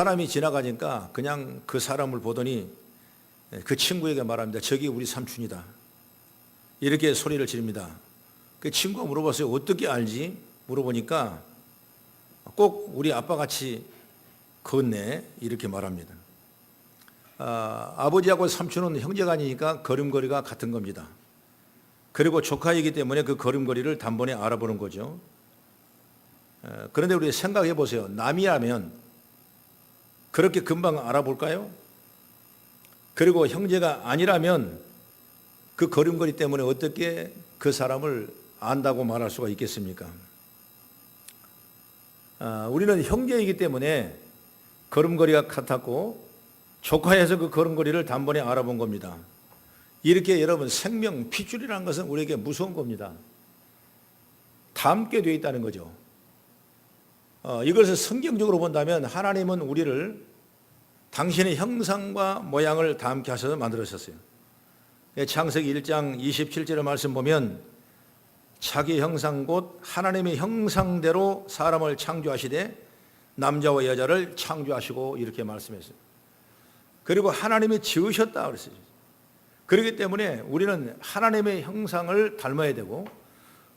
사람이 지나가니까 그냥 그 사람을 보더니 그 친구에게 말합니다. 저기 우리 삼촌이다. 이렇게 소리를 지릅니다. 그 친구가 물어봤어요. 어떻게 알지? 물어보니까 꼭 우리 아빠같이 걷네. 이렇게 말합니다. 아버지하고 삼촌은 형제간이니까 걸음걸이가 같은 겁니다. 그리고 조카이기 때문에 그 걸음걸이를 단번에 알아보는 거죠. 그런데 우리 생각해 보세요. 남이라면 그렇게 금방 알아볼까요? 그리고 형제가 아니라면 그 걸음걸이 때문에 어떻게 그 사람을 안다고 말할 수가 있겠습니까? 우리는 형제이기 때문에 걸음걸이가 같았고 조카에서 그 걸음걸이를 단번에 알아본 겁니다. 이렇게 여러분 생명, 핏줄이라는 것은 우리에게 무서운 겁니다. 닮게 되어 있다는 거죠. 이것을 성경적으로 본다면 하나님은 우리를 당신의 형상과 모양을 닮게 하셔서 만들으셨어요. 창세기 1장 27절의 말씀 보면 자기 형상 곧 하나님의 형상대로 사람을 창조하시되 남자와 여자를 창조하시고 이렇게 말씀했어요. 그리고 하나님이 지으셨다 그랬어요. 그렇기 때문에 우리는 하나님의 형상을 닮아야 되고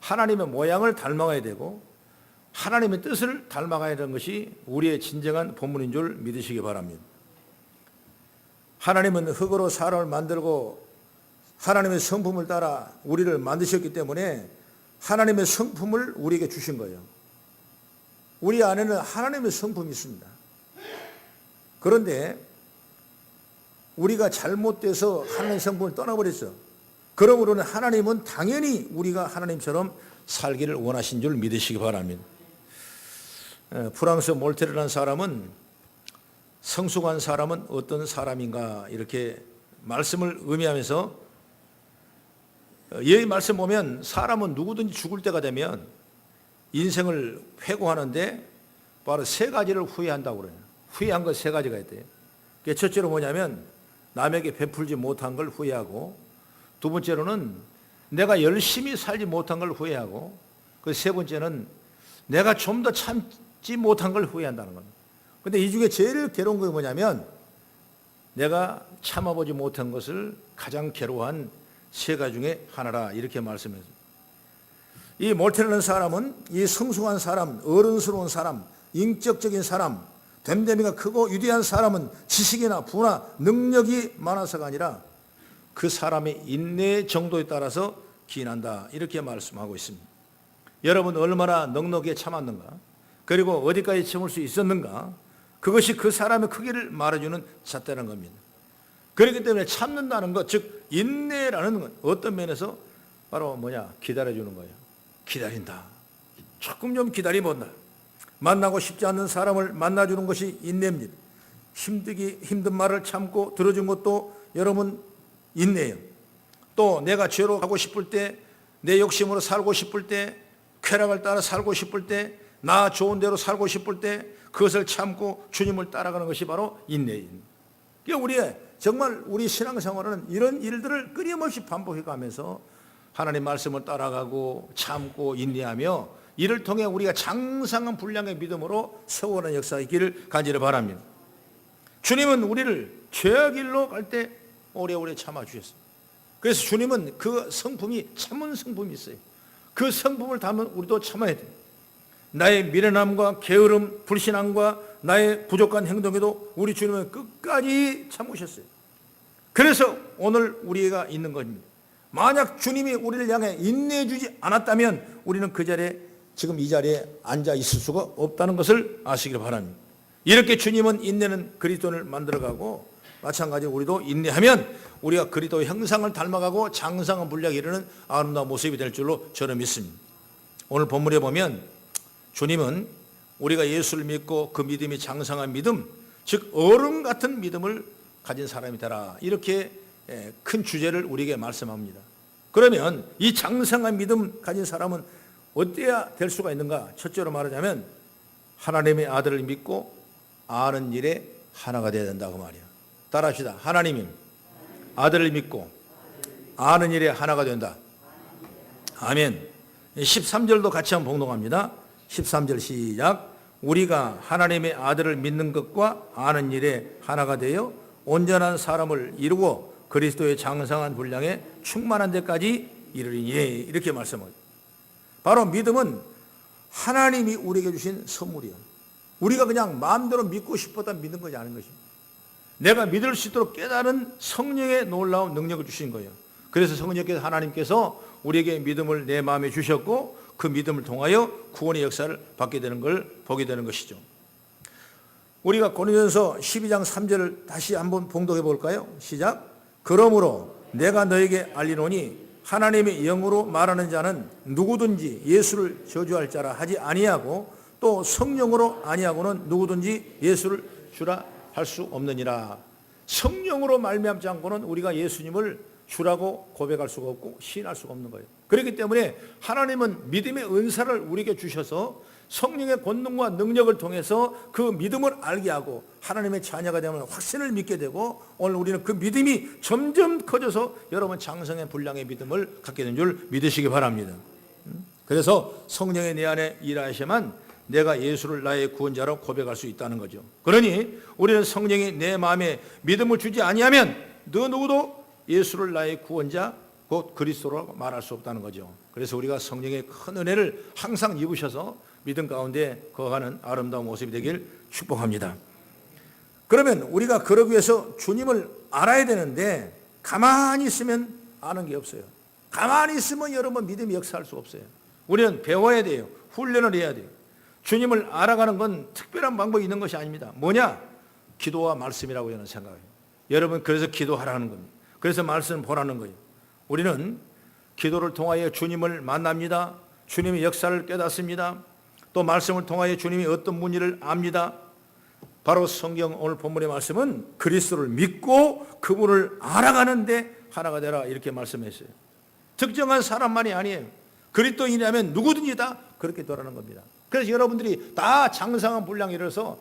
하나님의 모양을 닮아가야 되고 하나님의 뜻을 닮아가야 되는 것이 우리의 진정한 본분인 줄 믿으시기 바랍니다. 하나님은 흙으로 사람을 만들고 하나님의 성품을 따라 우리를 만드셨기 때문에 하나님의 성품을 우리에게 주신 거예요. 우리 안에는 하나님의 성품이 있습니다. 그런데 우리가 잘못돼서 하나님의 성품을 떠나버렸어. 그러므로는 하나님은 당연히 우리가 하나님처럼 살기를 원하신 줄 믿으시기 바랍니다. 프랑스 몰테르라는 사람은 성숙한 사람은 어떤 사람인가 이렇게 말씀을 의미하면서 이 말씀 보면 사람은 누구든지 죽을 때가 되면 인생을 회고하는데 바로 세 가지를 후회한다고 그래요. 후회한 것 세 가지가 있대요. 첫째로 뭐냐면 남에게 베풀지 못한 걸 후회하고, 두 번째로는 내가 열심히 살지 못한 걸 후회하고, 그 세 번째는 내가 좀 더 참지 못한 걸 후회한다는 겁니다. 그런데 이 중에 제일 괴로운 게 뭐냐면 내가 참아보지 못한 것을 가장 괴로워한 세 가지 중에 하나라 이렇게 말씀했습니다. 이 몰테르라는 사람은 이 성숙한 사람, 어른스러운 사람, 인격적인 사람, 됨됨이가 크고 위대한 사람은 지식이나 부나 능력이 많아서가 아니라 그 사람의 인내 정도에 따라서 기인한다 이렇게 말씀하고 있습니다. 여러분 얼마나 넉넉하게 참았는가, 그리고 어디까지 참을 수 있었는가, 그것이 그 사람의 크기를 말해주는 잣대라는 겁니다. 그렇기 때문에 참는다는 것, 즉 인내라는 것, 어떤 면에서 바로 기다려주는 거예요. 기다린다. 조금 좀 기다리면 만나고 싶지 않는 사람을 만나주는 것이 인내입니다. 힘든 말을 참고 들어준 것도 여러분 인내예요. 또 내가 죄로 가고 싶을 때, 내 욕심으로 살고 싶을 때, 쾌락을 따라 살고 싶을 때, 나 좋은 대로 살고 싶을 때 그것을 참고 주님을 따라가는 것이 바로 인내입니다. 그러니까 정말 우리 신앙생활은 이런 일들을 끊임없이 반복해 가면서 하나님 말씀을 따라가고 참고 인내하며 이를 통해 우리가 장성한 분량의 믿음으로 세워가는 역사가 있기를 간절히 바랍니다. 주님은 우리를 죄악 길로 갈 때 오래오래 참아주셨습니다. 그래서 주님은 그 성품이 참은 성품이 있어요. 그 성품을 담은 우리도 참아야 돼요. 나의 미련함과 게으름, 불신앙과 나의 부족한 행동에도 우리 주님은 끝까지 참으셨어요. 그래서 오늘 우리가 있는 겁니다. 만약 주님이 우리를 향해 인내해 주지 않았다면 우리는 그 자리에, 지금 이 자리에 앉아 있을 수가 없다는 것을 아시길 바랍니다. 이렇게 주님은 인내는 그리스도를 만들어가고 마찬가지로 우리도 인내하면 우리가 그리스도의 형상을 닮아가고 장성한 분량에 이르는 아름다운 모습이 될 줄로 저는 믿습니다. 오늘 본문에 보면 주님은 우리가 예수를 믿고 그 믿음이 장성한 믿음, 즉 어른 같은 믿음을 가진 사람이 되라, 이렇게 큰 주제를 우리에게 말씀합니다. 그러면 이 장성한 믿음 가진 사람은 어때야 될 수가 있는가? 첫째로 말하자면 하나님의 아들을 믿고 아는 일에 하나가 되어야 된다고 말이야. 따라합시다. 하나님이 아들을 믿고 아는 일에 하나가 된다. 아멘. 13절도 같이 한번 봉독합니다. 13절 시작. 우리가 하나님의 아들을 믿는 것과 아는 일에 하나가 되어 온전한 사람을 이루고 그리스도의 장성한 분량에 충만한 데까지 이르리니, 이렇게 말씀합니다. 바로 믿음은 하나님이 우리에게 주신 선물이요. 우리가 그냥 마음대로 믿고 싶었다 믿는 것이 아닌 것입니다. 내가 믿을 수 있도록 깨달은 성령의 놀라운 능력을 주신 거예요. 그래서 성령께서 하나님께서 우리에게 믿음을 내 마음에 주셨고 그 믿음을 통하여 구원의 역사를 받게 되는 걸 보게 되는 것이죠. 우리가 고린도전서 12장 3절을 다시 한번 봉독해 볼까요? 시작. 그러므로 내가 너에게 알리노니 하나님의 영으로 말하는 자는 누구든지 예수를 저주할 자라 하지 아니하고 또 성령으로 아니하고는 누구든지 예수를 주라 할 수 없느니라. 성령으로 말미암지 않고는 우리가 예수님을 주라고 고백할 수가 없고 시인할 수가 없는 거예요. 그렇기 때문에 하나님은 믿음의 은사를 우리에게 주셔서 성령의 권능과 능력을 통해서 그 믿음을 알게 하고 하나님의 자녀가 되면 확신을 믿게 되고 오늘 우리는 그 믿음이 점점 커져서 여러분 장성의 분량의 믿음을 갖게 된 줄 믿으시기 바랍니다. 그래서 성령의 내 안에 일하셔야만 내가 예수를 나의 구원자로 고백할 수 있다는 거죠. 그러니 우리는 성령이 내 마음에 믿음을 주지 아니하면 너 누구도 예수를 나의 구원자 곧 그리스도로 말할 수 없다는 거죠. 그래서 우리가 성령의 큰 은혜를 항상 입으셔서 믿음 가운데 거하는 아름다운 모습이 되길 축복합니다. 그러면 우리가 그러기 위해서 주님을 알아야 되는데 가만히 있으면 아는 게 없어요. 가만히 있으면 여러분 믿음이 역사할 수 없어요. 우리는 배워야 돼요. 훈련을 해야 돼요. 주님을 알아가는 건 특별한 방법이 있는 것이 아닙니다. 뭐냐? 기도와 말씀이라고 저는 생각해요. 여러분 그래서 기도하라는 겁니다. 그래서 말씀 보라는 거예요. 우리는 기도를 통하여 주님을 만납니다. 주님의 역사를 깨닫습니다. 또 말씀을 통하여 주님이 어떤 분인지를 압니다. 바로 성경 오늘 본문의 말씀은 그리스도를 믿고 그분을 알아가는데 하나가 되라 이렇게 말씀했어요. 특정한 사람만이 아니에요. 그리스도인이라면 누구든지 다 그렇게 되라는 겁니다. 그래서 여러분들이 다 장성한 분량에 이르러서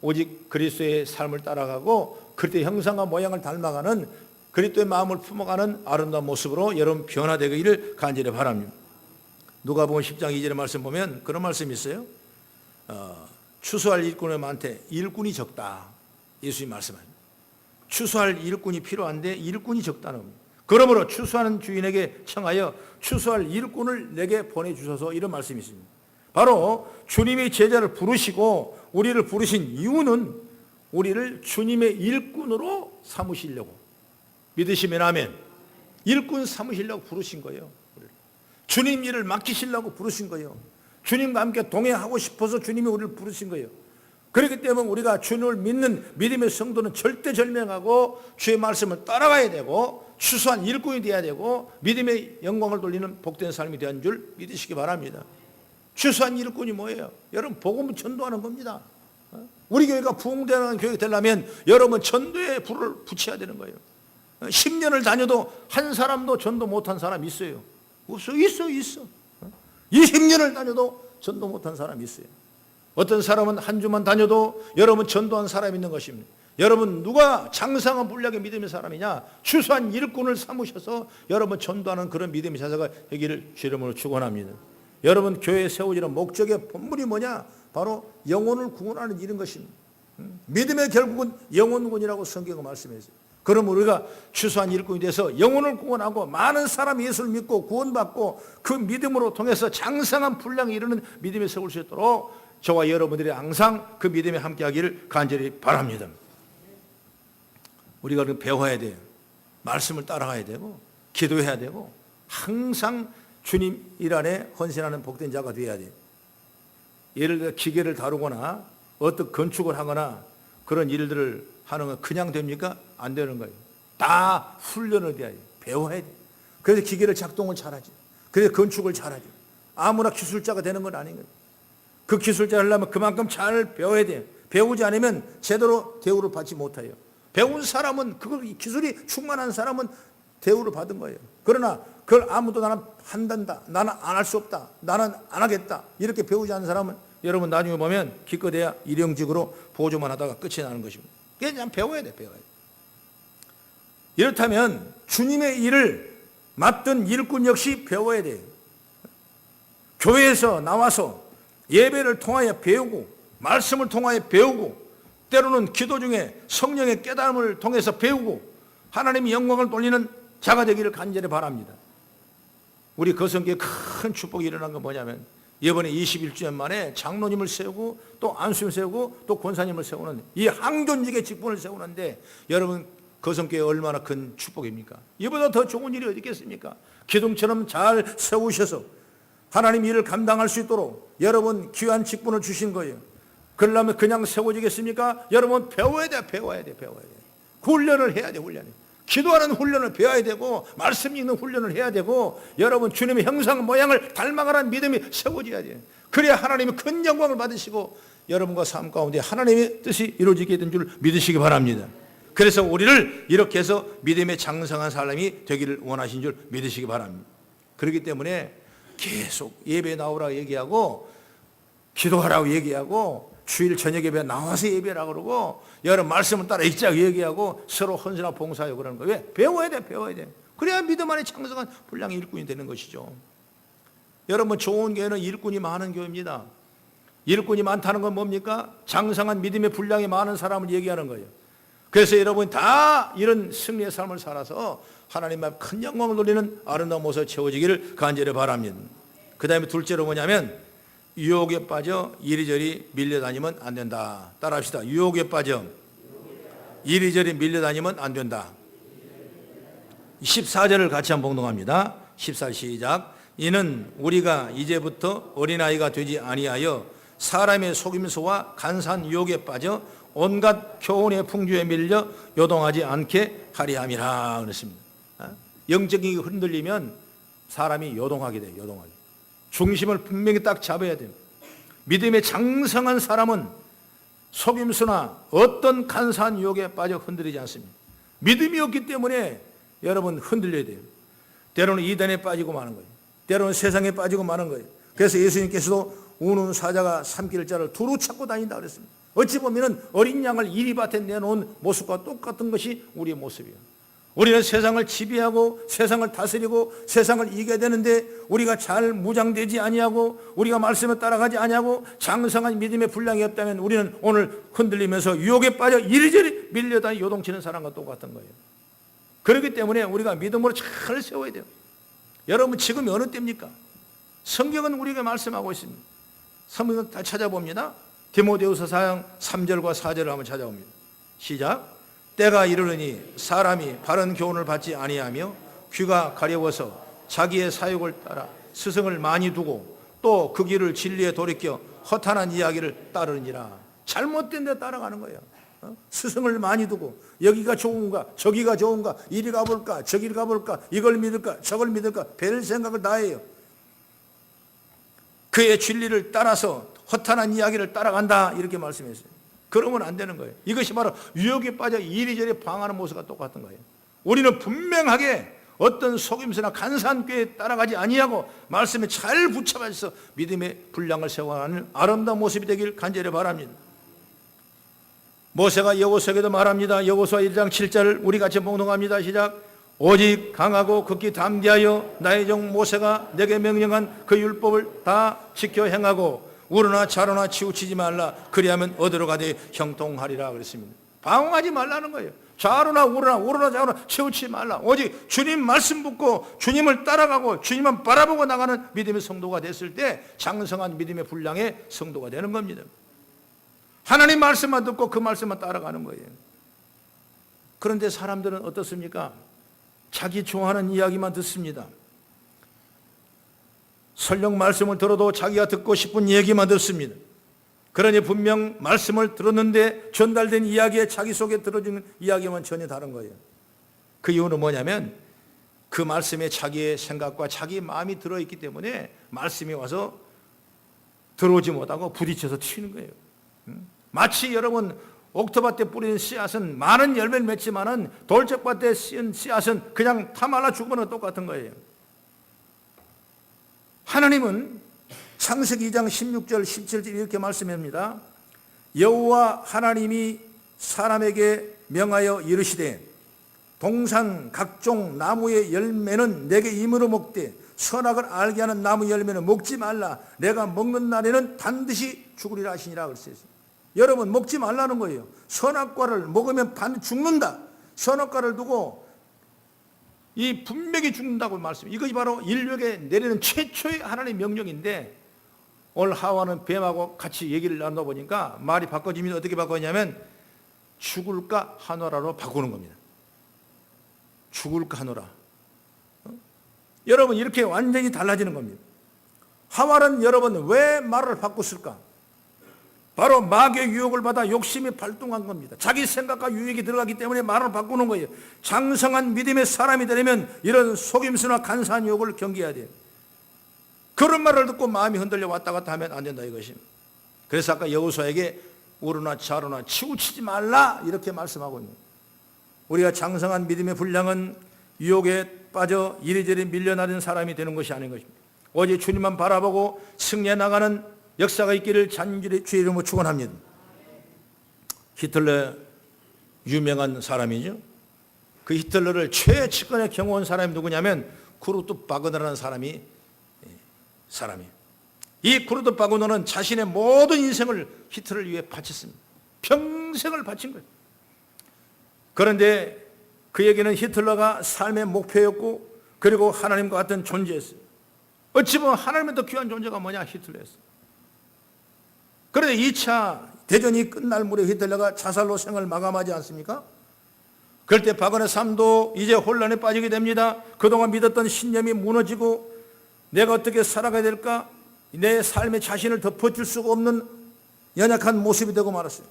오직 그리스도의 삶을 따라가고 그리스도의 형상과 모양을 닮아가는 그리스도의 마음을 품어가는 아름다운 모습으로 여러분 변화되기를 간절히 바랍니다. 누가복음 10장 2절의 말씀 보면 그런 말씀이 있어요. 추수할 일꾼이 많대 일꾼이 적다. 예수님 말씀하십니다. 추수할 일꾼이 필요한데 일꾼이 적다는 겁니다. 그러므로 추수하는 주인에게 청하여 추수할 일꾼을 내게 보내주셔서 이런 말씀이 있습니다. 바로 주님이 제자를 부르시고 우리를 부르신 이유는 우리를 주님의 일꾼으로 삼으시려고 믿으시면 아멘. 일꾼 삼으시려고 부르신 거예요. 주님 일을 맡기시려고 부르신 거예요. 주님과 함께 동행하고 싶어서 주님이 우리를 부르신 거예요. 그렇기 때문에 우리가 주님을 믿는 믿음의 성도는 절대절명하고 주의 말씀을 따라가야 되고 추수한 일꾼이 되어야 되고 믿음의 영광을 돌리는 복된 삶이 되는 줄 믿으시기 바랍니다. 추수한 일꾼이 뭐예요? 여러분 복음을 전도하는 겁니다. 우리 교회가 부흥되는 교회가 되려면 여러분 전도에 불을 붙여야 되는 거예요. 10년을 다녀도 한 사람도 전도 못한 사람이 있어요. 없어. 20년을 다녀도 전도 못한 사람이 있어요. 어떤 사람은 한 주만 다녀도 여러분 전도한 사람이 있는 것입니다. 여러분 누가 장성한 분량의 믿음의 사람이냐? 추수한 일꾼을 삼으셔서 여러분 전도하는 그런 믿음의 자세가 되기를 주의 이름으로 축원합니다. 여러분 교회에 세워지는 목적의 본문이 뭐냐? 바로 영혼을 구원하는 일인 것입니다. 믿음의 결국은 영혼군이라고 성경은 말씀했어요. 그럼 우리가 추수한 일꾼이 돼서 영혼을 구원하고 많은 사람이 예수를 믿고 구원받고 그 믿음으로 통해서 장성한 분량에 이르는 믿음에 세울 수 있도록 저와 여러분들이 항상 그 믿음에 함께하기를 간절히 바랍니다. 우리가 배워야 돼요. 말씀을 따라가야 되고 기도해야 되고 항상 주님 일 안에 헌신하는 복된 자가 되어야 돼요. 예를 들어 기계를 다루거나 어떤 건축을 하거나 그런 일들을 하는 건 그냥 됩니까? 안 되는 거예요. 다 훈련을 해야 돼요. 배워야 돼요. 그래서 기계를 작동을 잘하죠. 그래서 건축을 잘하죠. 아무나 기술자가 되는 건 아닌 거예요. 그 기술자를 하려면 그만큼 잘 배워야 돼요. 배우지 않으면 제대로 대우를 받지 못해요. 배운 사람은 그걸 기술이 충만한 사람은 대우를 받은 거예요. 그러나 그걸 아무도 나는 한단다. 나는 안 할 수 없다. 나는 안 하겠다. 이렇게 배우지 않는 사람은 여러분 나중에 보면 기껏해야 일용직으로 보조만 하다가 끝이 나는 것입니다. 그냥 배워야 돼. 배워야 돼. 이렇다면 주님의 일을 맡던 일꾼 역시 배워야 돼요. 교회에서 나와서 예배를 통하여 배우고 말씀을 통하여 배우고, 때로는 기도 중에 성령의 깨달음을 통해서 배우고 하나님의 영광을 돌리는 자가 되기를 간절히 바랍니다. 우리 거성교회 큰 축복이 일어난 건 뭐냐면, 이번에 21주년 만에 장로님을 세우고 또 안수님 세우고 또 권사님을 세우는 이 항존직의 직분을 세우는데, 여러분 거성교회 얼마나 큰 축복입니까? 이보다 더 좋은 일이 어디 있겠습니까? 기둥처럼 잘 세우셔서 하나님 일을 감당할 수 있도록 여러분 귀한 직분을 주신 거예요. 그러려면 그냥 세워지겠습니까? 여러분 배워야 돼. 훈련을 해야 돼. 기도하는 훈련을 배워야 되고, 말씀 읽는 훈련을 해야 되고, 여러분 주님의 형상 모양을 닮아가는 믿음이 세워져야 돼요. 그래야 하나님의 큰 영광을 받으시고 여러분과 삶 가운데 하나님의 뜻이 이루어지게 된 줄 믿으시기 바랍니다. 그래서 우리를 이렇게 해서 믿음의 장성한 사람이 되기를 원하신 줄 믿으시기 바랍니다. 그렇기 때문에 계속 예배 나오라고 얘기하고, 기도하라고 얘기하고, 주일 저녁 예배 나와서 예배라고 그러고, 여러분 말씀을 따라 읽자고 얘기하고, 서로 헌신하고 봉사하고 그러는 거예요. 왜? 배워야 돼. 그래야 믿음 안에 장성한 분량의 일꾼이 되는 것이죠. 여러분 좋은 교회는 일꾼이 많은 교회입니다. 일꾼이 많다는 건 뭡니까? 장성한 믿음의 분량이 많은 사람을 얘기하는 거예요. 그래서 여러분이 다 이런 승리의 삶을 살아서 하나님 앞에 큰 영광을 돌리는 아름다운 모습을 채워지기를 간절히 바랍니다. 그 다음에 둘째로 뭐냐면, 유혹에 빠져 이리저리 밀려다니면 안 된다. 따라합시다. 유혹에 빠져 이리저리 밀려다니면 안 된다. 14절을 같이 한번 봉독합니다. 14절 시작. 이는 우리가 이제부터 어린아이가 되지 아니하여 사람의 속임수와 간사한 유혹에 빠져 온갖 교훈의 풍주에 밀려 요동하지 않게 하리 함이라 그랬습니다. 영적인 흔들리면 사람이 요동하게 돼요. 중심을 분명히 딱 잡아야 돼요. 믿음의 장성한 사람은 속임수나 어떤 간사한 유혹에 빠져 흔들리지 않습니다. 믿음이 없기 때문에 여러분 흔들려야 돼요. 때로는 이단에 빠지고 마는 거예요. 때로는 세상에 빠지고 마는 거예요. 그래서 예수님께서도 우는 사자가 삼킬 자를 두루 찾고 다닌다 그랬습니다. 어찌 보면 어린 양을 이리밭에 내놓은 모습과 똑같은 것이 우리의 모습이에요. 우리는 세상을 지배하고 세상을 다스리고 세상을 이겨야 되는데, 우리가 잘 무장되지 아니하고 우리가 말씀에 따라가지 아니하고 장성한 믿음의 분량이 없다면 우리는 오늘 흔들리면서 유혹에 빠져 이리저리 밀려다니 요동치는 사람과 똑같은 거예요. 그렇기 때문에 우리가 믿음으로 잘 세워야 돼요. 여러분 지금 어느 때입니까? 성경은 우리에게 말씀하고 있습니다. 성경을 다 찾아봅니다. 디모데후서 4장 3절과 4절을 한번 찾아봅니다. 시작. 때가 이르르니 사람이 바른 교훈을 받지 아니하며 귀가 가려워서 자기의 사욕을 따라 스승을 많이 두고 또 그 길을 진리에 돌이켜 허탄한 이야기를 따르니라. 잘못된 데 따라가는 거예요. 스승을 많이 두고 여기가 좋은가 저기가 좋은가, 이리 가볼까 저기 가볼까, 이걸 믿을까 저걸 믿을까, 별 생각을 다 해요. 그의 진리를 따라서 허탄한 이야기를 따라간다 이렇게 말씀했어요. 그러면 안 되는 거예요. 이것이 바로 유혹에 빠져 이리저리 방하는 모습과 똑같은 거예요. 우리는 분명하게 어떤 속임수나 간사한 꾀에 따라가지 아니하고 말씀에 잘 붙잡아서 믿음의 분량을 세워가는 아름다운 모습이 되길 간절히 바랍니다. 모세가 여호수아에게도 말합니다. 여호수아 1장 7절을 우리 같이 봉독합니다. 시작. 오직 강하고 극히 담대하여 나의 종 모세가 내게 명령한 그 율법을 다 지켜 행하고 우러나 좌로나 치우치지 말라. 그리하면 어디로 가되 형통하리라 그랬습니다. 방황하지 말라는 거예요. 좌로나 우러나 좌로나 치우치지 말라. 오직 주님 말씀 붙고 주님을 따라가고 주님만 바라보고 나가는 믿음의 성도가 됐을 때 장성한 믿음의 분량의 성도가 되는 겁니다. 하나님 말씀만 듣고 그 말씀만 따라가는 거예요. 그런데 사람들은 어떻습니까? 자기 좋아하는 이야기만 듣습니다. 설령 말씀을 들어도 자기가 듣고 싶은 얘기만 듣습니다. 그러니 분명 말씀을 들었는데 전달된 이야기에 자기 속에 들어지는 이야기만 전혀 다른 거예요. 그 이유는 뭐냐면 그 말씀에 자기의 생각과 자기 마음이 들어있기 때문에 말씀이 와서 들어오지 못하고 부딪혀서 튀는 거예요. 마치 여러분 옥토밭에 뿌리는 씨앗은 많은 열매를 맺지만은 돌짝밭에 씌운 씨앗은 그냥 타 말라 죽으면 똑같은 거예요. 하나님은 창세기 2장 16절 17절 이렇게 말씀합니다. 여호와 하나님이 사람에게 명하여 이르시되 동산 각종 나무의 열매는 내게 임으로 먹되 선악을 알게 하는 나무 열매는 먹지 말라. 내가 먹는 날에는 반드시 죽으리라 하시니라 그랬어요. 여러분 먹지 말라는 거예요. 선악과를 먹으면 반 죽는다. 선악과를 두고 이 분명히 죽는다고 말씀. 이것이 바로 인류에게 내리는 최초의 하나님의 명령인데 오늘 하와는 뱀하고 같이 얘기를 나누다 보니까 말이 바꿔지면 어떻게 바꿨냐면 죽을까 하노라로 바꾸는 겁니다. 죽을까 하노라. 여러분 이렇게 완전히 달라지는 겁니다. 하와는 여러분 왜 말을 바꿨을까? 바로 마귀의 유혹을 받아 욕심이 발동한 겁니다. 자기 생각과 유혹이 들어가기 때문에 말을 바꾸는 거예요. 장성한 믿음의 사람이 되려면 이런 속임수나 간사한 유혹을 경계해야 돼요. 그런 말을 듣고 마음이 흔들려 왔다 갔다 하면 안 된다 이것입니다. 그래서 아까 여호수아에게 우르나 좌로나 치우치지 말라 이렇게 말씀하고 있는 거예요. 우리가 장성한 믿음의 분량은 유혹에 빠져 이리저리 밀려나는 사람이 되는 것이 아닌 것입니다. 오직 주님만 바라보고 승리해 나가는 역사가 있기를 간절히 주의 이름으로 축원합니다. 히틀러 유명한 사람이죠. 그 히틀러를 최측근에 경호한 사람이 누구냐면 쿠르트 바그너라는 사람이에요. 이 쿠르트 바그너는 자신의 모든 인생을 히틀러를 위해 바쳤습니다. 평생을 바친 거예요. 그런데 그에게는 히틀러가 삶의 목표였고 그리고 하나님과 같은 존재였어요. 어찌 보면 하나님의 더 귀한 존재가 뭐냐? 히틀러였어요. 그런데 2차 대전이 끝날 무렵 히틀러가 자살로 생을 마감하지 않습니까? 그럴 때 바그너 삶도 이제 혼란에 빠지게 됩니다. 그동안 믿었던 신념이 무너지고 내가 어떻게 살아가야 될까? 내 삶의 자신을 덮어줄 수가 없는 연약한 모습이 되고 말았어요.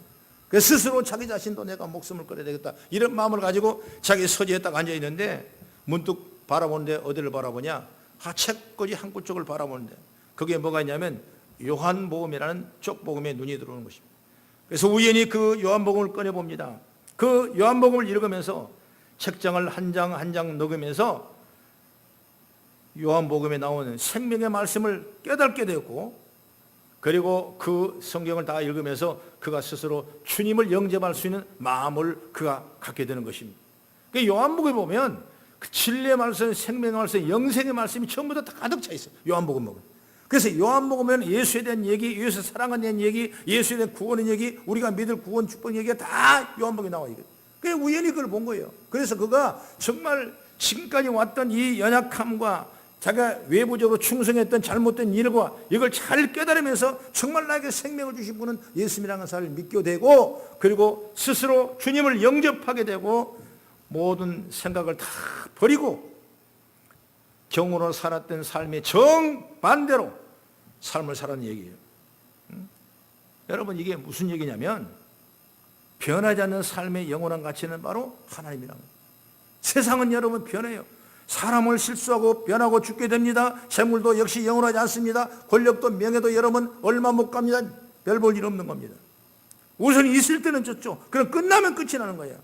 그래서 스스로 자기 자신도 내가 목숨을 끊어야 되겠다 이런 마음을 가지고 자기 서재에 딱 앉아있는데 문득 바라보는데 어디를 바라보냐? 책꽂이 한 구쪽을 바라보는데 그게 뭐가 있냐면 요한복음이라는 쪽복음에 눈이 들어오는 것입니다. 그래서 우연히 그 요한복음을 꺼내봅니다. 그 요한복음을 읽으면서 책장을 한 장 한 장 녹으면서 요한복음에 나오는 생명의 말씀을 깨닫게 되었고 그리고 그 성경을 다 읽으면서 그가 스스로 주님을 영접할 수 있는 마음을 그가 갖게 되는 것입니다. 그 요한복음에 보면 그 진리의 말씀, 생명의 말씀, 영생의 말씀이 전부 다 가득 차 있어요. 요한복음 보면. 그래서 요한복음에는 예수에 대한 얘기, 예수의 사랑에 대한 얘기, 예수에 대한 구원의 얘기, 우리가 믿을 구원 축복 얘기가 다 요한복음에 나와 있거든요. 그냥 우연히 그걸 본 거예요. 그래서 그가 정말 지금까지 왔던 이 연약함과 자기가 외부적으로 충성했던 잘못된 일과 이걸 잘 깨달으면서 정말 나에게 생명을 주신 분은 예수님이라는 사람을 믿게 되고 그리고 스스로 주님을 영접하게 되고 모든 생각을 다 버리고 경으로 살았던 삶의 정반대로 삶을 살았는 얘기예요. 여러분 이게 무슨 얘기냐면 변하지 않는 삶의 영원한 가치는 바로 하나님이라는 거예요. 세상은 여러분 변해요. 사람을 실수하고 변하고 죽게 됩니다. 재물도 역시 영원하지 않습니다. 권력도 명예도 여러분 얼마 못 갑니다. 별 볼 일 없는 겁니다. 우선 있을 때는 좋죠. 그럼 끝나면 끝이 나는 거예요.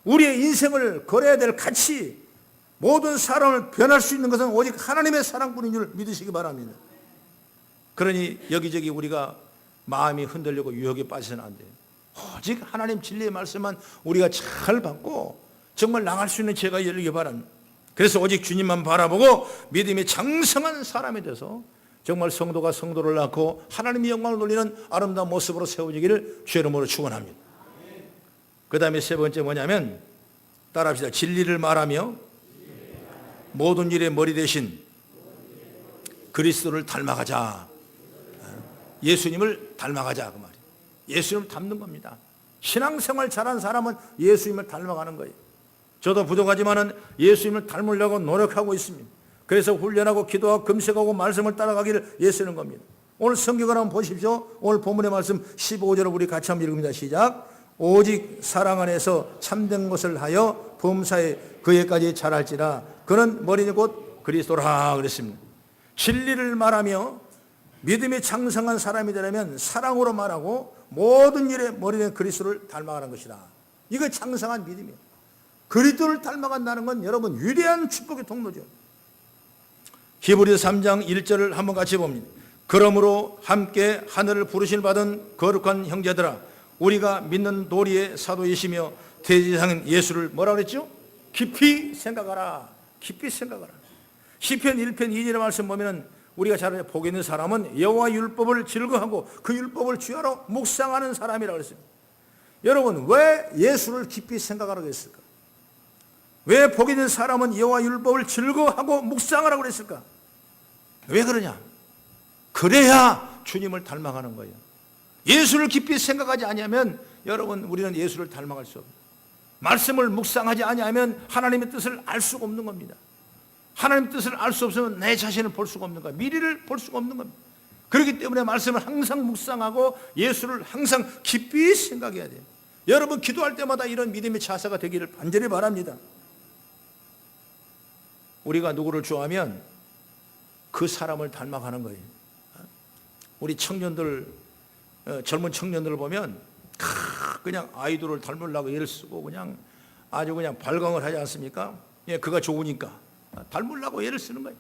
우리의 인생을 걸어야 될 가치, 모든 사람을 변할 수 있는 것은 오직 하나님의 사랑뿐인 줄 믿으시기 바랍니다. 그러니 여기저기 우리가 마음이 흔들리고 유혹에 빠져서는 안 돼요. 오직 하나님 진리의 말씀만 우리가 잘 받고 정말 나갈 수 있는 죄가 열리기 바랍니다. 그래서 오직 주님만 바라보고 믿음이 장성한 사람이 돼서 정말 성도가 성도를 낳고 하나님의 영광을 돌리는 아름다운 모습으로 세워지기를 주의 이름으로 축원합니다. 그 다음에 세 번째 뭐냐면 따라합시다. 진리를 말하며 모든 일의 머리 대신 그리스도를 닮아가자. 예수님을 닮아가자 그 말이에요. 예수님을 닮는 겁니다. 신앙생활 잘한 사람은 예수님을 닮아가는 거예요. 저도 부족하지만은 예수님을 닮으려고 노력하고 있습니다. 그래서 훈련하고 기도하고 금식하고 말씀을 따라가기를 애쓰는 겁니다. 오늘 성경을 한번 보십시오. 오늘 본문의 말씀 15절을 우리 같이 한번 읽습니다. 시작. 오직 사랑 안에서 참된 것을 하여 범사에 그에까지 자랄지라. 그는 머리니 곧 그리스도라 그랬습니다. 진리를 말하며 믿음이 장성한 사람이 되려면 사랑으로 말하고 모든 일에 머리는 그리스도를 닮아가는 것이다. 이거 장성한 믿음이에요. 그리스도를 닮아간다는 건 여러분 위대한 축복의 통로죠. 히브리서 3장 1절을 한번 같이 봅니다. 그러므로 함께 하늘을 부르심을 받은 거룩한 형제들아, 우리가 믿는 도리의 사도이시며 대지상인 예수를 뭐라 그랬죠? 깊이 생각하라. 깊이 생각하라. 시편 1편 2절의 말씀 보면은 우리가 잘 아는 복 있는 사람은 여호와 율법을 즐거워하고 그 율법을 주야로 묵상하는 사람이라고 그랬습니다. 여러분, 왜 예수를 깊이 생각하라고 했을까? 왜 복 있는 사람은 여호와 율법을 즐거워하고 묵상하라고 그랬을까? 왜 그러냐? 그래야 주님을 닮아가는 거예요. 예수를 깊이 생각하지 아니하면 여러분, 우리는 예수를 닮아갈 수 없어요. 말씀을 묵상하지 아니하면 하나님의 뜻을 알 수가 없는 겁니다. 하나님의 뜻을 알 수 없으면 내 자신을 볼 수가 없는 거예요. 미래를 볼 수가 없는 겁니다. 그렇기 때문에 말씀을 항상 묵상하고 예수를 항상 깊이 생각해야 돼요. 여러분, 기도할 때마다 이런 믿음의 자세가 되기를 간절히 바랍니다. 우리가 누구를 좋아하면 그 사람을 닮아가는 거예요. 우리 청년들, 젊은 청년들을 보면 그냥 아이돌을 닮으려고 애를 쓰고 그냥 아주 그냥 발광을 하지 않습니까? 예, 그가 좋으니까 닮으려고 애를 쓰는 거예요.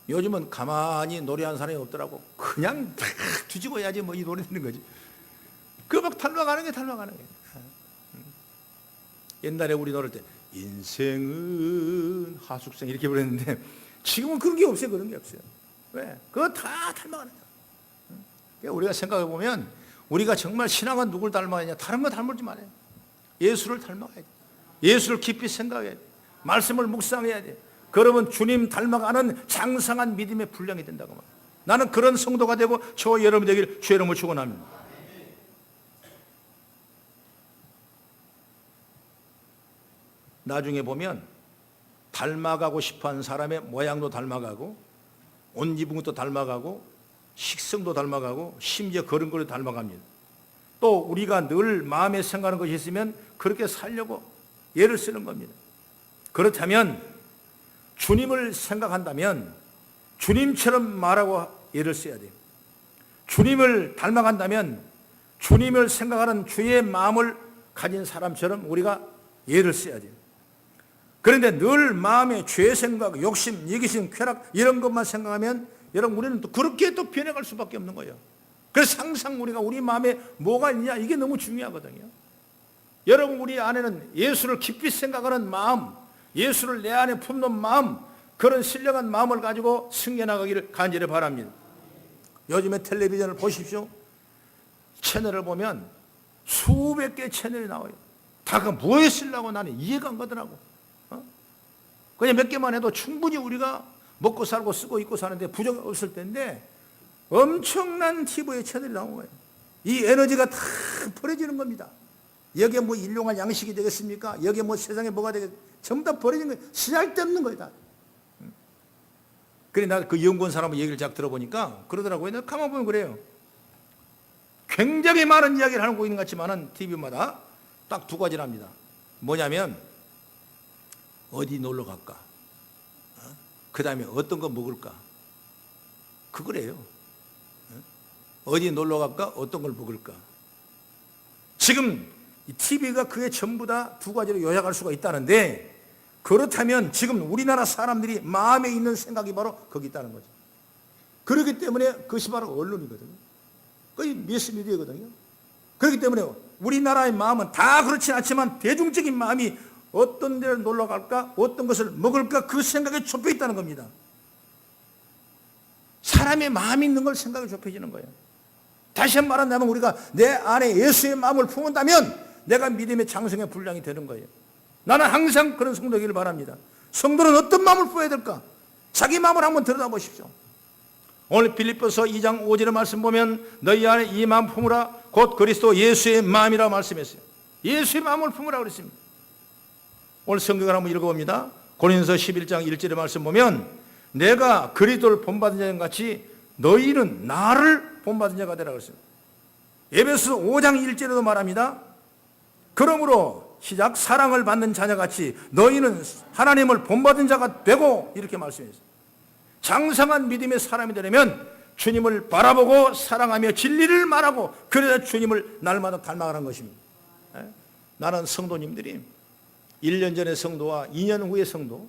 요즘은 가만히 노래하는 사람이 없더라고. 그냥 다 뒤집어야지 뭐 이 노래 듣는 거지. 그 막 닮아가는 게 닮아가는 거예요. 옛날에 우리 노래 때 인생은 하숙생 이렇게 부르는데 지금은 그런 게 없어요. 그런 게 없어요. 왜? 그거 다 닮아가는 거예요. 우리가 생각해 보면 우리가 정말 신앙은 누굴 닮아가냐? 다른 거 닮을지 말아요. 예수를 닮아가야 돼. 예수를 깊이 생각해야 돼. 말씀을 묵상해야 돼. 그러면 주님 닮아가는 장성한 믿음의 분량이 된다고 말합니다. 나는 그런 성도가 되고 저와 여러분이 되기를 주의 이름으로 축원합니다. 나중에 보면 닮아가고 싶어하는 사람의 모양도 닮아가고 옷 입은 것도 닮아가고 식성도 닮아가고 심지어 걸음걸이도 닮아갑니다. 또 우리가 늘 마음에 생각하는 것이 있으면 그렇게 살려고 예를 쓰는 겁니다. 그렇다면 주님을 생각한다면 주님처럼 말하고 예를 써야 돼요. 주님을 닮아간다면 주님을 생각하는 주의 마음을 가진 사람처럼 우리가 예를 써야 돼요. 그런데 늘 마음에 죄 생각, 욕심, 이기심, 쾌락 이런 것만 생각하면 여러분 우리는 또 그렇게 또 변해갈 수밖에 없는 거예요. 그래서 항상 우리가 우리 마음에 뭐가 있냐 이게 너무 중요하거든요. 여러분 우리 안에는 예수를 깊이 생각하는 마음, 예수를 내 안에 품는 마음, 그런 신령한 마음을 가지고 승려나가기를 간절히 바랍니다. 요즘에 텔레비전을 보십시오. 채널을 보면 수백 개의 채널이 나와요. 다 그 뭐에 쓰려고 나는 이해가 안 가더라고. 그냥 몇 개만 해도 충분히 우리가 먹고 살고 쓰고 입고 사는데 부족이 없을 텐데 엄청난 TV의 채널이 나온 거예요. 이 에너지가 다 버려지는 겁니다. 여기에 뭐 일용할 양식이 되겠습니까? 여기에 뭐 세상에 뭐가 되겠습니까? 전부 다 버려진 거예요. 쓰잘데없는 거예요. 다. 그래 나 그 연구원 사람 얘기를 쫙 들어보니까 그러더라고요. 내가 가만 보면 그래요. 굉장히 많은 이야기를 하고 있는 것 같지만은 TV마다 딱 두 가지를 합니다. 뭐냐면 어디 놀러 갈까? 그 다음에 어떤 거 먹을까? 그거래요. 어디 놀러 갈까? 어떤 걸 먹을까? 지금 TV가 그게 전부 다 두 가지로 요약할 수가 있다는데 그렇다면 지금 우리나라 사람들이 마음에 있는 생각이 바로 거기 있다는 거죠. 그렇기 때문에 그것이 바로 언론이거든요. 거의 매스미디어거든요. 그렇기 때문에 우리나라의 마음은 다 그렇진 않지만 대중적인 마음이 어떤 데를 놀러 갈까? 어떤 것을 먹을까? 그 생각에 좁혀 있다는 겁니다. 사람의 마음이 있는 걸 생각에 좁혀지는 거예요. 다시 한번 말한다면 우리가 내 안에 예수의 마음을 품은다면 내가 믿음의 장성의 분량이 되는 거예요. 나는 항상 그런 성도이기를 바랍니다. 성도는 어떤 마음을 품어야 될까? 자기 마음을 한번 들여다보십시오. 오늘 빌립보서 2장 5절의 말씀 보면 너희 안에 이 마음 품으라 곧 그리스도 예수의 마음이라고 말씀했어요. 예수의 마음을 품으라 그랬습니다. 오늘 성경을 한번 읽어봅니다. 고린도서 11장 1절의 말씀 보면 내가 그리스도를 본받은 자와 같이 너희는 나를 본받은 자가 되라 그랬어요. 에베소서 5장 1절에도 말합니다. 그러므로 시작 사랑을 받는 자녀같이 너희는 하나님을 본받은 자가 되고 이렇게 말씀했어요. 장성한 믿음의 사람이 되려면 주님을 바라보고 사랑하며 진리를 말하고 그래야 주님을 날마다 닮아가는 것입니다. 나는 성도님들이 1년 전의 성도와 2년 후의 성도,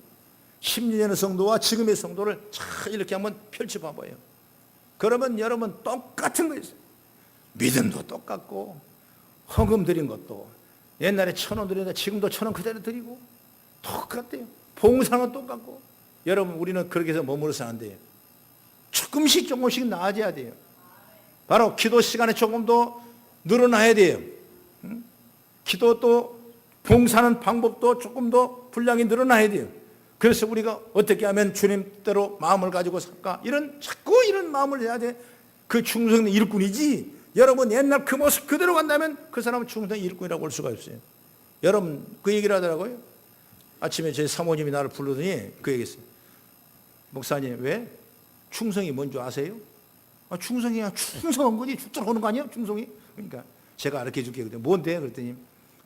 10년 전의 성도와 지금의 성도를 잘 이렇게 한번 펼쳐봐봐요. 그러면 여러분 똑같은 거 있어요. 믿음도 똑같고 헌금 드린 것도 옛날에 1,000원 드렸는데 지금도 1,000원 그대로 드리고 똑같대요. 봉사는 똑같고. 여러분, 우리는 그렇게 해서 머무르서 안 돼요. 조금씩 나아져야 돼요. 바로 기도 시간에 조금 더 늘어나야 돼요. 기도 또 봉사하는 방법도 조금 더 분량이 늘어나야 돼요. 그래서 우리가 어떻게 하면 주님대로 마음을 가지고 살까? 자꾸 이런 마음을 해야 돼. 그 충성의 일꾼이지. 여러분, 옛날 그 모습 그대로 간다면 그 사람은 충성의 일꾼이라고 볼 수가 없어요. 여러분, 그 얘기를 하더라고요. 아침에 저희 사모님이 나를 부르더니 그 얘기했어요. 목사님, 왜? 충성이 뭔지 아세요? 충성이야. 충성한 거지. 죽도록 하는 거 아니야? 충성이? 그러니까 제가 알려줄게. 그랬더니 뭔데? 그랬더니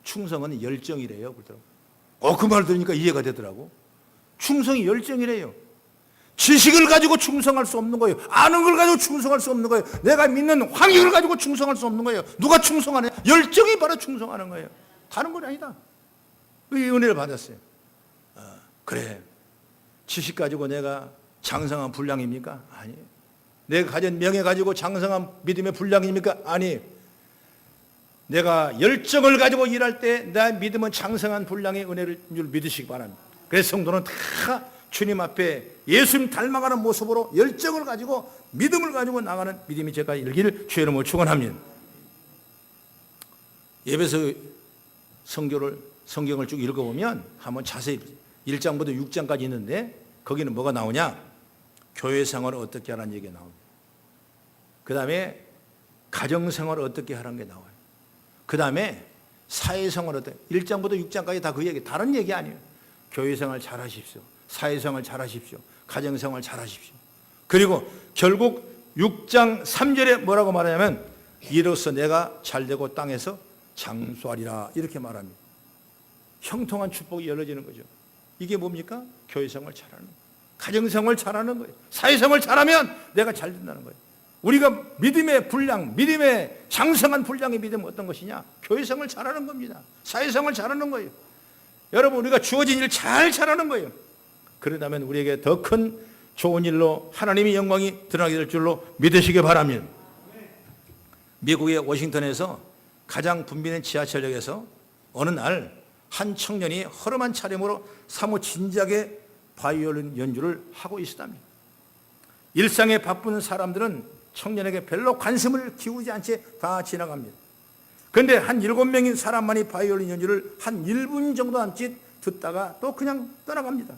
충성은 열정이래요. 그러더라고. 그 말 들으니까 이해가 되더라고. 충성이 열정이래요. 지식을 가지고 충성할 수 없는 거예요. 아는 걸 가지고 충성할 수 없는 거예요. 내가 믿는 확률을 가지고 충성할 수 없는 거예요. 누가 충성하냐? 열정이 바로 충성하는 거예요. 다른 건 아니다. 이 은혜를 받았어요. 그래. 지식 가지고 내가 장성한 분량입니까? 아니에요. 내가 가진 명예 가지고 장성한 믿음의 분량입니까? 아니에요. 내가 열정을 가지고 일할 때 내 믿음은 장성한 분량의 은혜를 줄 믿으시기 바랍니다. 그래서 성도는 다 주님 앞에 예수님 닮아가는 모습으로 열정을 가지고 믿음을 가지고 나가는 믿음이 제가 일기를 주의 이름으로 축원합니다. 예배서 성경을 쭉 읽어보면 한번 자세히 1장부터 6장까지 있는데 거기는 뭐가 나오냐? 교회 생활을 어떻게 하라는 얘기가 나옵니다. 그 다음에 가정생활을 어떻게 하라는 게 나와요. 그 다음에 사회생활을 어떻게, 1장부터 6장까지 다 그 얘기, 다른 얘기 아니에요. 교회생활 잘 하십시오. 사회생활 잘 하십시오. 가정생활 잘 하십시오. 그리고 결국 6장 3절에 뭐라고 말하냐면 이로써 내가 잘되고 땅에서 장수하리라 이렇게 말합니다. 형통한 축복이 열려지는 거죠. 이게 뭡니까? 교회생활 잘하는 거예요. 가정생활 잘하는 거예요. 사회생활 잘하면 내가 잘 된다는 거예요. 우리가 믿음의 분량, 믿음의 장성한 분량의 믿음은 어떤 것이냐? 교회생활 잘하는 겁니다. 사회생활 잘하는 거예요. 여러분, 우리가 주어진 일 잘 잘하는 거예요. 그러다면 우리에게 더 큰 좋은 일로 하나님의 영광이 드러나게 될 줄로 믿으시기 바랍니다. 미국의 워싱턴에서 가장 붐비는 지하철역에서 어느 날 한 청년이 허름한 차림으로 사뭇 진지하게 바이올린 연주를 하고 있었답니다. 일상에 바쁜 사람들은 청년에게 별로 관심을 기울이지 않게 다 지나갑니다. 그런데 한 7명인 사람만이 바이올린 연주를 한 1분 정도 남짓 듣다가 또 그냥 떠나갑니다.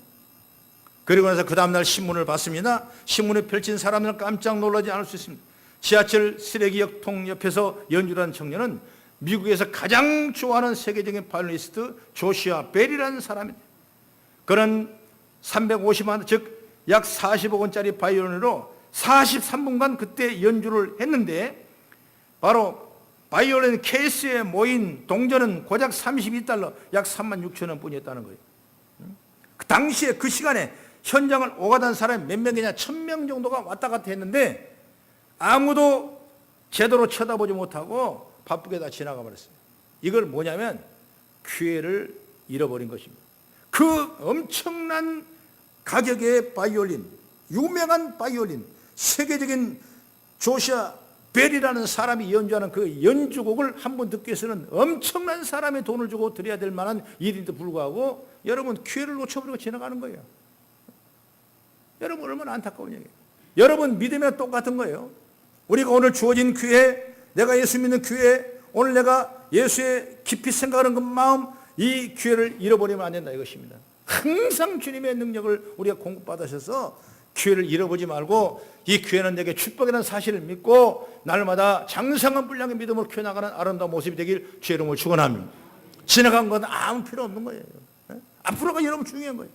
그리고 나서 그 다음날 신문을 봤습니다. 신문에 펼친 사람들은 깜짝 놀라지 않을 수 있습니다. 지하철 쓰레기통 옆에서 연주하는 청년은 미국에서 가장 좋아하는 세계적인 바이올리니스트 조시아 벨이라는 사람입니다. 그는 350만, 즉 약 40억 원짜리 바이올린으로 43분간 그때 연주를 했는데 바로 바이올린 케이스에 모인 동전은 고작 32달러, 약 36,000원 뿐이었다는 거예요. 그 당시에 그 시간에 현장을 오가던 사람이 몇 명이냐, 1,000명 정도가 왔다 갔다 했는데 아무도 제대로 쳐다보지 못하고 바쁘게 다 지나가 버렸어요. 이걸 뭐냐면 기회를 잃어버린 것입니다. 그 엄청난 가격의 바이올린, 유명한 바이올린, 세계적인 조시아 벨이라는 사람이 연주하는 그 연주곡을 한번 듣기 위해서는 엄청난 사람의 돈을 주고 드려야 될 만한 일인데도 불구하고 여러분 기회를 놓쳐버리고 지나가는 거예요. 여러분 얼마나 안타까운 얘기예요. 여러분 믿음이랑 똑같은 거예요. 우리가 오늘 주어진 기회, 내가 예수 믿는 기회, 오늘 내가 예수에 깊이 생각하는 그 마음, 이 기회를 잃어버리면 안 된다 이것입니다. 항상 주님의 능력을 우리가 공급받으셔서 기회를 잃어보지 말고 이 기회는 내게 축복이라는 사실을 믿고 날마다 장성한 분량의 믿음으로 키워나가는 아름다운 모습이 되길 주의 이름으로 축원합니다. 지나간 건 아무 필요 없는 거예요. 앞으로가 여러분 중요한 거예요.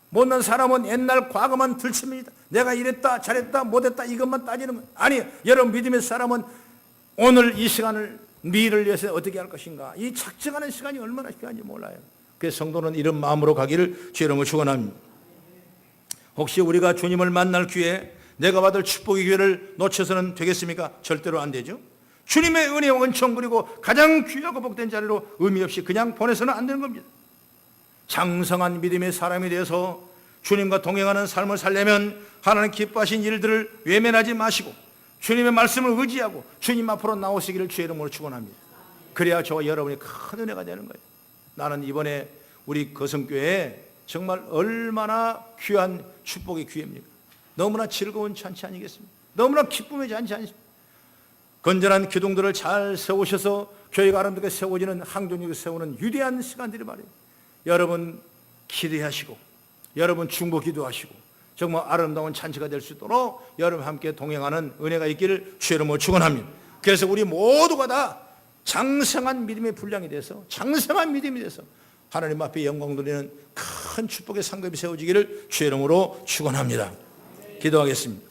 못난 사람은 옛날 과거만 들춥니다. 내가 이랬다 잘했다 못했다 이것만 따지는 거예요. 아니, 여러분 믿음의 사람은 오늘 이 시간을 미래를 위해서 어떻게 할 것인가, 이 작정하는 시간이 얼마나 필요한지 몰라요. 그래서 성도는 이런 마음으로 가기를 주의 이름으로 축원합니다. 혹시 우리가 주님을 만날 기회, 내가 받을 축복의 기회를 놓쳐서는 되겠습니까? 절대로 안 되죠. 주님의 은혜, 은총, 그리고 가장 귀하고 복된 자리로 의미 없이 그냥 보내서는 안 되는 겁니다. 장성한 믿음의 사람이 되어서 주님과 동행하는 삶을 살려면 하나님 기뻐하신 일들을 외면하지 마시고 주님의 말씀을 의지하고 주님 앞으로 나오시기를 주의 이름으로 축원합니다. 그래야 저와 여러분이 큰 은혜가 되는 거예요. 나는 이번에 우리 거성교회에 정말 얼마나 귀한 축복의 기회입니까? 너무나 즐거운 잔치 아니겠습니까? 너무나 기쁨의 잔치 아니겠습니까? 건전한 기둥들을 잘 세우셔서 교회가 아름답게 세워지는, 항존육을 세우는 위대한 시간들이 말이에요. 여러분 기대하시고, 여러분 중보 기도하시고, 정말 아름다운 잔치가 될 수 있도록 여러분 함께 동행하는 은혜가 있기를 주의 이름으로 축원합니다. 그래서 우리 모두가 다 장성한 믿음의 분량이 돼서, 장성한 믿음이 돼서 하나님 앞에 영광 돌리는 큰 축복의 상급이 세워지기를 주의 이름으로 축원합니다. 기도하겠습니다.